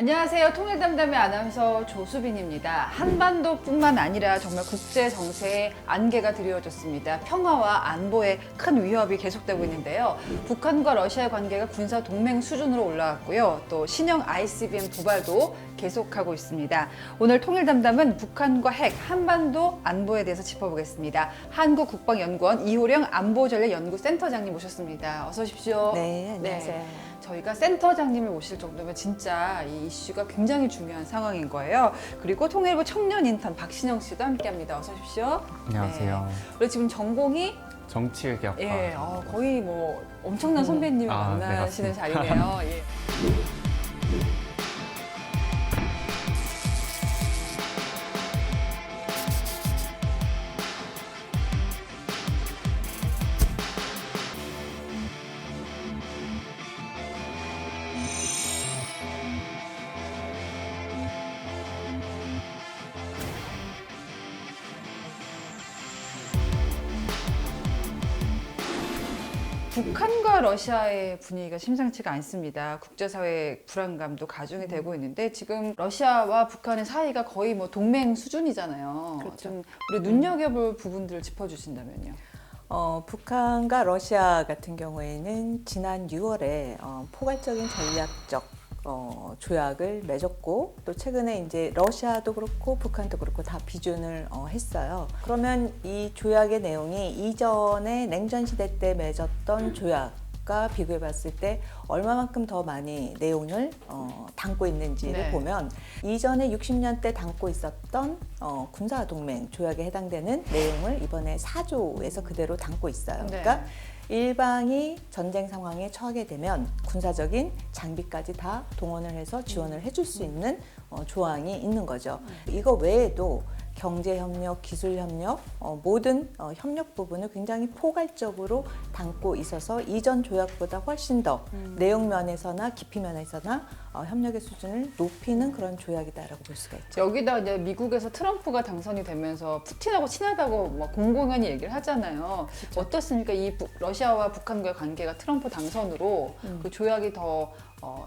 안녕하세요. 통일담담의 아나운서 조수빈입니다. 한반도뿐만 아니라 정말 국제 정세의 안개가 드리워졌습니다. 평화와 안보에 큰 위협이 계속되고 있는데요. 북한과 러시아의 관계가 군사 동맹 수준으로 올라왔고요. 또 신형 ICBM 도발도 계속하고 있습니다. 오늘 통일담담은 북한과 핵, 한반도 안보에 대해서 짚어보겠습니다. 한국국방연구원 이호령 안보전략연구센터장님 모셨습니다. 어서 오십시오. 네, 안녕하세요. 저희가 센터장님을 모실 정도면 진짜 이 이슈가 굉장히 중요한 상황인 거예요. 그리고 통일부 청년 인턴 박신영 씨도 함께합니다. 어서 오십시오. 안녕하세요. 네. 우리 지금 전공이 정치외교학과. 예, 거의 뭐 엄청난 선배님을 네, 만나시는 맞습니다. 자리네요. 예. 북한과 러시아의 분위기가 심상치가 않습니다. 국제사회의 불안감도 가중이 되고 있는데 지금 러시아와 북한의 사이가 거의 뭐 동맹 수준이잖아요. 그렇죠. 좀 우리 눈여겨볼 부분들을 짚어주신다면요. 북한과 러시아 같은 경우에는 지난 6월에 포괄적인 전략적 조약을 맺었고, 또 최근에 이제 러시아도 그렇고 북한도 그렇고 다 비준을 했어요. 그러면 이 조약의 내용이 이전에 냉전 시대 때 맺었던 조약과 비교해 봤을 때 얼마만큼 더 많이 내용을 담고 있는지를 네. 보면 이전에 60년대 담고 있었던 군사동맹 조약에 해당되는 내용을 이번에 4조에서 그대로 담고 있어요. 네. 그러니까 일방이 전쟁 상황에 처하게 되면 군사적인 장비까지 다 동원을 해서 지원을 해줄 수 있는 조항이 있는 거죠. 이거 외에도 경제협력, 기술협력, 모든 협력 부분을 굉장히 포괄적으로 담고 있어서 이전 조약보다 훨씬 더 내용 면에서나 깊이 면에서나 협력의 수준을 높이는 그런 조약이다라고 볼 수가 있죠. 여기다 이제 미국에서 트럼프가 당선이 되면서 푸틴하고 친하다고 막 공공연히 얘기를 하잖아요. 그렇죠. 어떻습니까? 이 러시아와 북한과의 관계가 트럼프 당선으로 그 조약이 더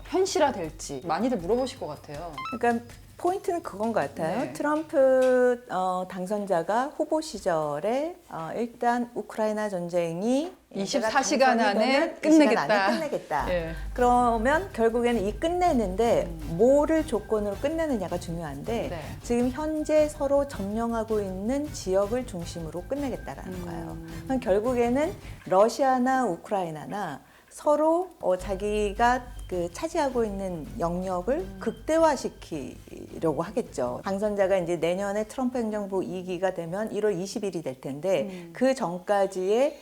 현실화될지 많이들 물어보실 것 같아요. 그러니까 포인트는 그건 것 같아요. 네. 트럼프 당선자가 후보 시절에 일단 우크라이나 전쟁이 24시간 안에 이 시간 끝내겠다. 안에 끝내겠다. 예. 그러면 결국에는 이 끝내는데 뭐를 조건으로 끝내느냐가 중요한데 네. 지금 현재 서로 점령하고 있는 지역을 중심으로 끝내겠다라는 거예요. 그럼 결국에는 러시아나 우크라이나나 서로 자기가 차지하고 있는 영역을 극대화시키려고 하겠죠. 당선자가 이제 내년에 트럼프 행정부 2기가 되면 1월 20일이 될 텐데 그 전까지의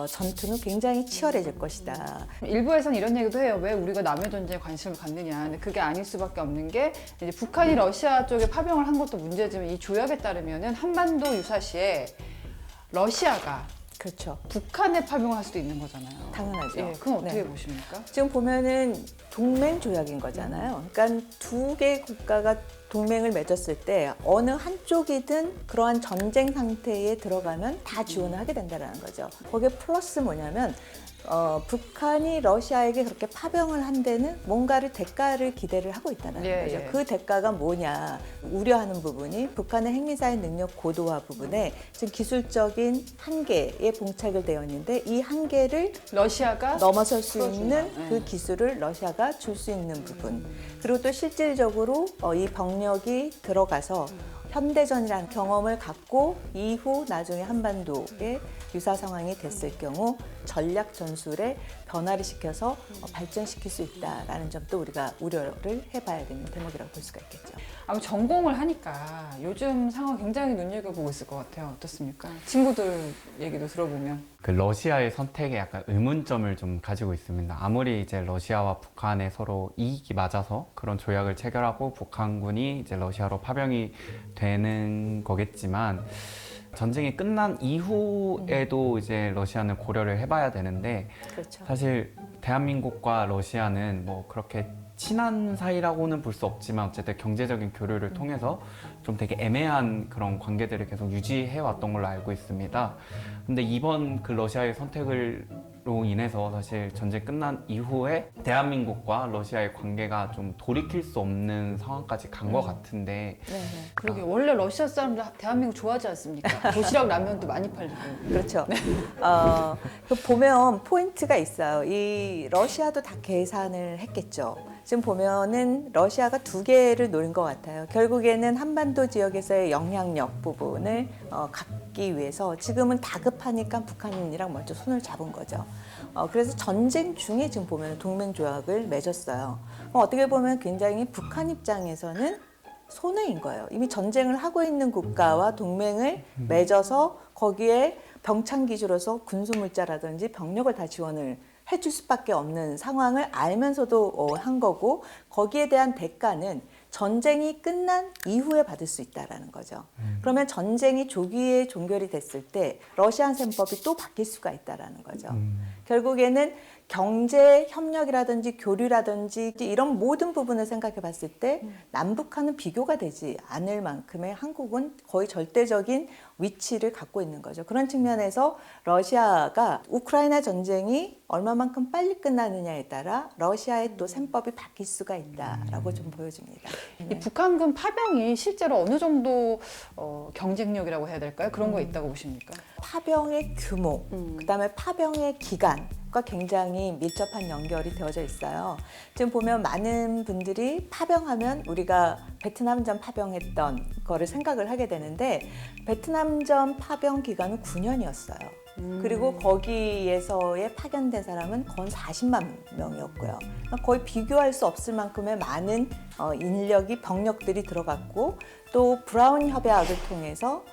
전투는 굉장히 치열해질 것이다. 일부에서는 이런 얘기도 해요. 왜 우리가 남의 전쟁에 관심을 갖느냐. 근데 그게 아닐 수밖에 없는 게 이제 북한이 러시아 쪽에 파병을 한 것도 문제지만 이 조약에 따르면은 한반도 유사시에 러시아가 그렇죠. 북한에 파병을 할 수도 있는 거잖아요. 당연하죠. 예, 그건 어떻게 네. 보십니까? 지금 보면은 동맹 조약인 거잖아요. 그러니까 두 개의 국가가 동맹을 맺었을 때 어느 한쪽이든 그러한 전쟁 상태에 들어가면 다 지원을 하게 된다는 거죠. 거기에 플러스 뭐냐면 북한이 러시아에게 그렇게 파병을 한 데는 뭔가를 대가를 기대를 하고 있다는 예, 거죠. 예. 그 대가가 뭐냐 우려하는 부분이 북한의 핵미사일 능력 고도화 부분에 지금 기술적인 한계에 봉착을 되어 있는데 이 한계를 러시아가 넘어설 수 풀어준다. 있는 네. 그 기술을 러시아가 줄 수 있는 부분, 그리고 또 실질적으로 이 병력이 들어가서 현대전이라는 경험을 갖고 이후 나중에 한반도에 유사 상황이 됐을 경우 전략 전술에 변화를 시켜서 발전시킬 수 있다라는 점도 우리가 우려를 해봐야 되는 대목이라고 볼 수가 있겠죠. 아마 전공을 하니까 요즘 상황 굉장히 눈여겨보고 있을 것 같아요. 어떻습니까? 친구들 얘기도 들어보면. 그 러시아의 선택에 약간 의문점을 좀 가지고 있습니다. 아무리 이제 러시아와 북한에 서로 이익이 맞아서 그런 조약을 체결하고 북한군이 이제 러시아로 파병이 되는 거겠지만 전쟁이 끝난 이후에도 이제 러시아는 고려를 해봐야 되는데 그렇죠. 사실 대한민국과 러시아는 뭐 그렇게 친한 사이라고는 볼 수 없지만 어쨌든 경제적인 교류를 통해서 좀 되게 애매한 그런 관계들을 계속 유지해 왔던 걸로 알고 있습니다. 근데 이번 그 러시아의 선택으로 인해서 사실 전쟁 끝난 이후에 대한민국과 러시아의 관계가 좀 돌이킬 수 없는 상황까지 간 것 같은데 네, 네. 그러게 원래 러시아 사람들 대한민국 좋아하지 않습니까? 도시락 라면도 많이 팔리고. 그렇죠. 그 보면 포인트가 있어요. 이 러시아도 다 계산을 했겠죠. 지금 보면은 러시아가 두 개를 노린 것 같아요. 결국에는 한반도 지역에서의 영향력 부분을 갖기 위해서 지금은 다급하니까 북한이랑 먼저 손을 잡은 거죠. 그래서 전쟁 중에 지금 보면 동맹 조약을 맺었어요. 어떻게 보면 굉장히 북한 입장에서는 손해인 거예요. 이미 전쟁을 하고 있는 국가와 동맹을 맺어서 거기에 병창 기지로서 군수물자라든지 병력을 다 지원을 해줄 수밖에 없는 상황을 알면서도 한 거고 거기에 대한 대가는 전쟁이 끝난 이후에 받을 수 있다라는 거죠. 그러면 전쟁이 조기에 종결이 됐을 때 러시안 셈법이 또 바뀔 수가 있다라는 거죠. 결국에는 경제 협력이라든지 교류라든지 이런 모든 부분을 생각해 봤을 때 남북한은 비교가 되지 않을 만큼의 한국은 거의 절대적인 위치를 갖고 있는 거죠. 그런 측면에서 러시아가 우크라이나 전쟁이 얼마만큼 빨리 끝나느냐에 따라 러시아의 또 셈법이 바뀔 수가 있다라고 좀 보여집니다. 이 북한군 파병이 실제로 어느 정도 경쟁력이라고 해야 될까요? 그런 거 있다고 보십니까? 파병의 규모, 그다음에 파병의 기간과 굉장히 밀접한 연결이 되어져 있어요. 지금 보면 많은 분들이 파병하면 우리가 베트남전 파병했던 거를 생각을 하게 되는데 베트남전 파병 기간은 9년이었어요. 그리고 거기에서의 파견된 사람은 거의 40만 명이었고요. 거의 비교할 수 없을 만큼의 많은 인력이 병력들이 들어갔고 또 브라운 협약을 통해서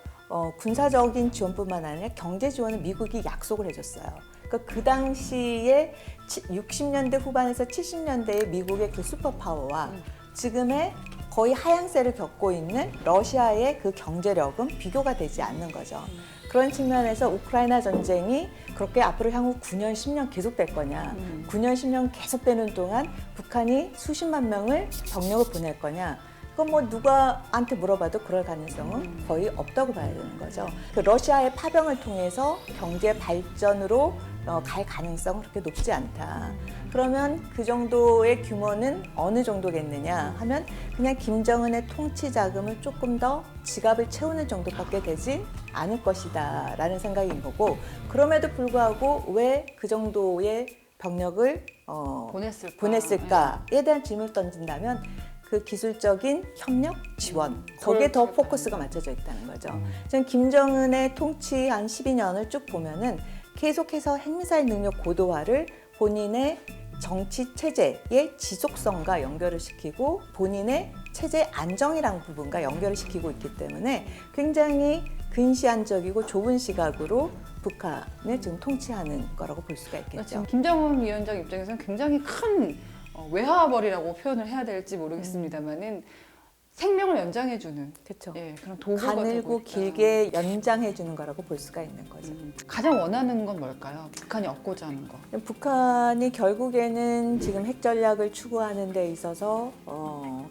군사적인 지원뿐만 아니라 경제 지원을 미국이 약속을 해줬어요. 그러니까 그 당시에 60년대 후반에서 70년대의 미국의 그 슈퍼파워와 지금의 거의 하향세를 겪고 있는 러시아의 그 경제력은 비교가 되지 않는 거죠. 그런 측면에서 우크라이나 전쟁이 그렇게 앞으로 향후 9년, 10년 계속될 거냐, 9년, 10년 계속되는 동안 북한이 수십만 명을 병력을 보낼 거냐, 그건 뭐 누구한테 물어봐도 그럴 가능성은 거의 없다고 봐야 되는 거죠. 그 러시아의 파병을 통해서 경제 발전으로 갈 가능성은 그렇게 높지 않다. 그러면 그 정도의 규모는 어느 정도겠느냐 하면 그냥 김정은의 통치 자금을 조금 더 지갑을 채우는 정도밖에 되지 않을 것이다 라는 생각인 거고 그럼에도 불구하고 왜 그 정도의 병력을 보냈을까에 대한 질문을 던진다면 그 기술적인 협력 지원 거기에 더 포커스가 맞춰져 있다는 거죠. 지금 김정은의 통치 한 12년을 쭉 보면은 계속해서 핵미사일 능력 고도화를 본인의 정치 체제의 지속성과 연결을 시키고 본인의 체제 안정이라는 부분과 연결을 시키고 있기 때문에 굉장히 근시안적이고 좁은 시각으로 북한을 지금 통치하는 거라고 볼 수가 있겠죠. 지금 김정은 위원장 입장에서는 굉장히 큰 외화벌이라고 표현을 해야 될지 모르겠습니다만은 생명을 연장해주는 그렇죠. 예, 그런 도구가 되고 가늘고 있다. 길게 연장해주는 거라고 볼 수가 있는 거죠. 가장 원하는 건 뭘까요? 북한이 얻고자 하는 거. 북한이 결국에는 지금 핵 전략을 추구하는 데 있어서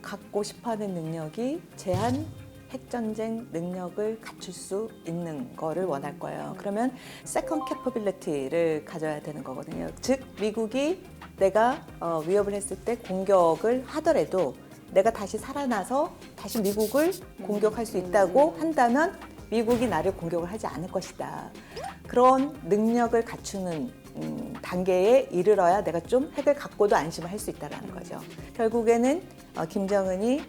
갖고 싶어하는 능력이 제한 핵전쟁 능력을 갖출 수 있는 거를 원할 거예요. 그러면 세컨 캐퍼빌리티를 가져야 되는 거거든요. 즉 미국이 내가 위협을 했을 때 공격을 하더라도 내가 다시 살아나서 다시 미국을 공격할 수 있다고 한다면 미국이 나를 공격을 하지 않을 것이다. 그런 능력을 갖추는 단계에 이르러야 내가 좀 핵을 갖고도 안심을 할 수 있다는 거죠. 결국에는 김정은이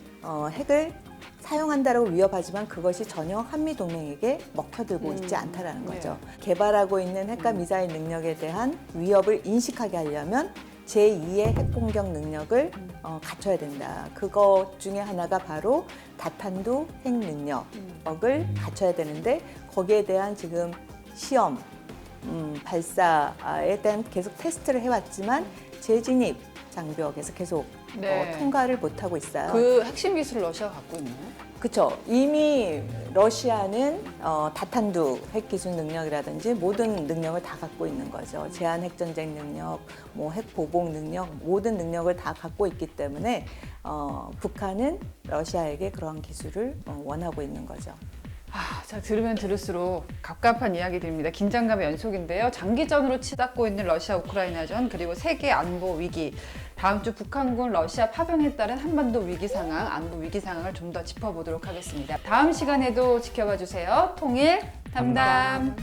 핵을 사용한다라고 위협하지만 그것이 전혀 한미동맹에게 먹혀들고 있지 않다라는 거죠. 개발하고 있는 핵과 미사일 능력에 대한 위협을 인식하게 하려면 제2의 핵공격 능력을 갖춰야 된다. 그것 중에 하나가 바로 다탄두 핵 능력을 갖춰야 되는데 거기에 대한 지금 시험, 발사에 대한 계속 테스트를 해왔지만 재진입 장벽에서 계속 네. 통과를 못하고 있어요. 그 핵심 기술을 러시아가 갖고 있나요? 그렇죠. 이미 러시아는 다탄두 핵 기술 능력이라든지 모든 능력을 다 갖고 있는 거죠. 제한 핵전쟁 능력, 뭐 핵 보복 능력, 모든 능력을 다 갖고 있기 때문에 북한은 러시아에게 그러한 기술을 원하고 있는 거죠. 자, 들으면 들을수록 갑갑한 이야기들입니다. 긴장감의 연속인데요. 장기전으로 치닫고 있는 러시아 우크라이나전 그리고 세계 안보 위기. 다음 주 북한군 러시아 파병에 따른 한반도 위기 상황, 안보 위기 상황을 좀 더 짚어보도록 하겠습니다. 다음 시간에도 지켜봐 주세요. 통일 담담.